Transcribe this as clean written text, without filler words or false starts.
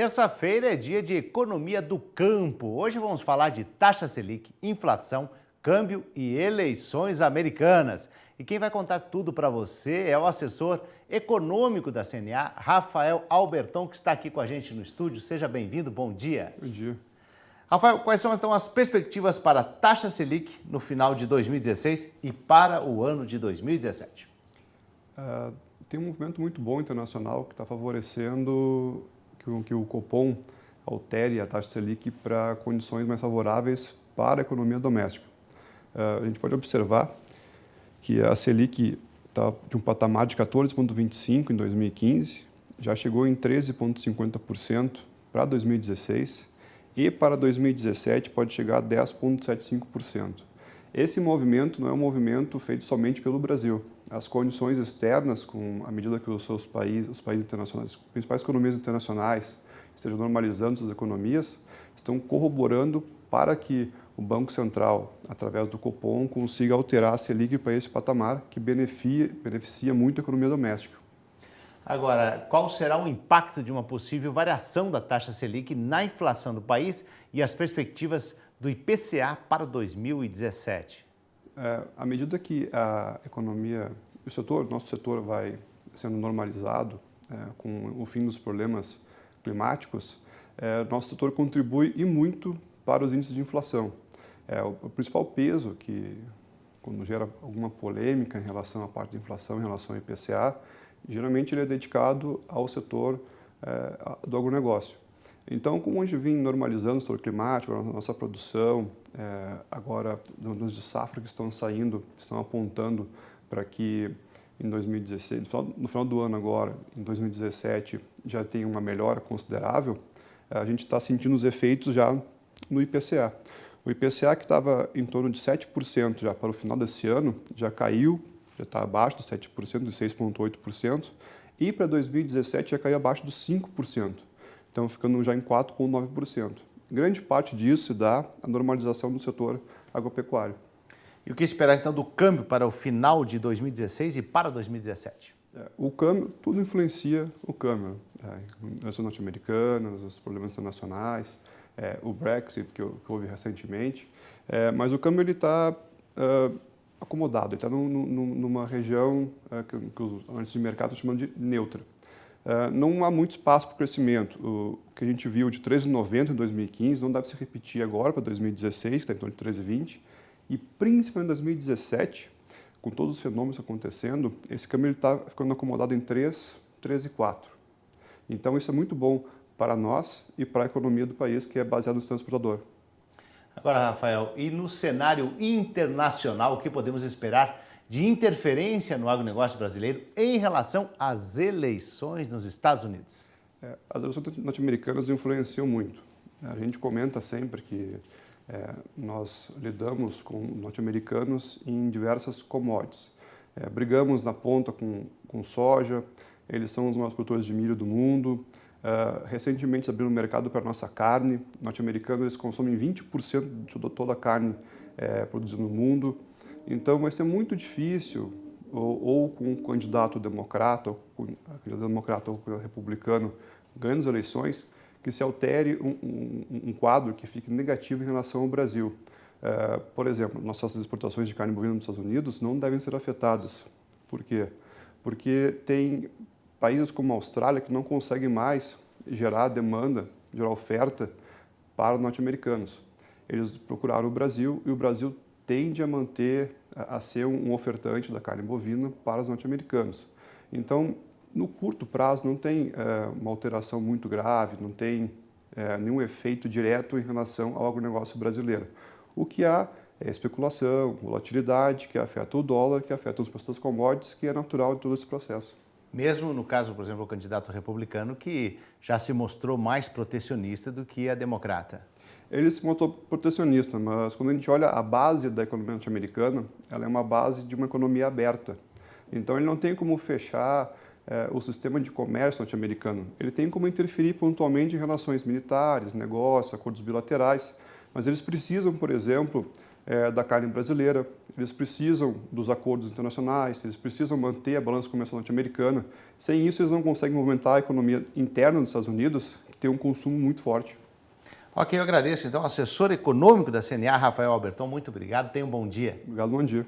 Terça-feira é dia de economia do campo. Hoje vamos falar de taxa Selic, inflação, câmbio e eleições americanas. E quem vai contar tudo para você é o assessor econômico da CNA, Rafael Alberton, que está aqui com a gente no estúdio. Seja bem-vindo, bom dia. Bom dia. Rafael, quais são então as perspectivas para a taxa Selic no final de 2016 e para o ano de 2017? Tem um movimento muito bom internacional que está favorecendo que o Copom altere a taxa Selic para condições mais favoráveis para a economia doméstica. A gente pode observar que a Selic está de um patamar de 14,25% em 2015, já chegou em 13,50% para 2016 e para 2017 pode chegar a 10,75%. Esse movimento não é um movimento feito somente pelo Brasil. As condições externas, à medida que os países internacionais, as principais economias internacionais estejam normalizando suas economias, estão corroborando para que o Banco Central, através do Copom, consiga alterar a Selic para esse patamar que beneficia muito a economia doméstica. Agora, qual será o impacto de uma possível variação da taxa Selic na inflação do país e as perspectivas do IPCA para 2017? À medida que a economia, nosso setor vai sendo normalizado com o fim dos problemas climáticos, nosso setor contribui e muito para os índices de inflação. O principal peso que, quando gera alguma polêmica em relação à parte de inflação, em relação ao IPCA, geralmente ele é dedicado ao setor do agronegócio. Então, como a gente vem normalizando o setor climático, a nossa produção, agora os de safra que estão saindo, estão apontando para que em 2016, no final do ano agora, em 2017, já tenha uma melhora considerável, a gente está sentindo os efeitos já no IPCA. O IPCA, que estava em torno de 7% já para o final desse ano, já caiu, já está abaixo dos 7%, de 6,8%, e para 2017 já caiu abaixo dos 5%. Então, ficando já em 4,9%. Grande parte disso dá a normalização do setor agropecuário. E o que esperar, então, do câmbio para o final de 2016 e para 2017? O câmbio, tudo influencia o câmbio. As norte-americanas, os problemas internacionais, o Brexit, que houve recentemente. Mas o câmbio está acomodado, ele está numa região que os analistas de mercado estão chamando de neutra. Não há muito espaço para o crescimento. O que a gente viu de 13,90 em 2015 não deve se repetir agora para 2016, que está em torno de 13,20. E principalmente em 2017, com todos os fenômenos acontecendo, esse câmbio está ficando acomodado em 13,4. Então isso é muito bom para nós e para a economia do país, que é baseada no sistema exportador. Agora, Rafael, e no cenário internacional, o que podemos esperar de interferência no agronegócio brasileiro em relação às eleições nos Estados Unidos? As eleições norte-americanas influenciam muito. A gente comenta sempre que nós lidamos com norte-americanos em diversas commodities. Brigamos na ponta com soja, eles são os maiores produtores de milho do mundo. Recentemente abriram o mercado para a nossa carne. Norte-americanos eles consomem 20% de toda a carne produzida no mundo. Então vai ser muito difícil, ou com um candidato democrata, ou com republicano ganhando as eleições, que se altere um quadro que fique negativo em relação ao Brasil. Por exemplo, nossas exportações de carne bovina nos Estados Unidos não devem ser afetadas. Por quê? Porque tem países como a Austrália que não conseguem mais gerar demanda, gerar oferta para os norte-americanos. Eles procuraram o Brasil e o Brasil tende a ser um ofertante da carne bovina para os norte-americanos. Então, no curto prazo, não tem uma alteração muito grave, não tem nenhum efeito direto em relação ao agronegócio brasileiro. O que há é especulação, volatilidade, que afeta o dólar, que afeta os preços das commodities, que é natural de todo esse processo. Mesmo no caso, por exemplo, o candidato republicano, que já se mostrou mais protecionista do que a democrata. Ele se mostrou protecionista, mas quando a gente olha a base da economia norte-americana, ela é uma base de uma economia aberta. Então, ele não tem como fechar o sistema de comércio norte-americano. Ele tem como interferir pontualmente em relações militares, negócios, acordos bilaterais, mas eles precisam, por exemplo, da carne brasileira, eles precisam dos acordos internacionais, eles precisam manter a balança comercial norte-americana. Sem isso, eles não conseguem movimentar a economia interna dos Estados Unidos, que tem um consumo muito forte. Ok, eu agradeço. Então, assessor econômico da CNA, Rafael Alberton, muito obrigado. Tenha um bom dia. Obrigado, bom dia.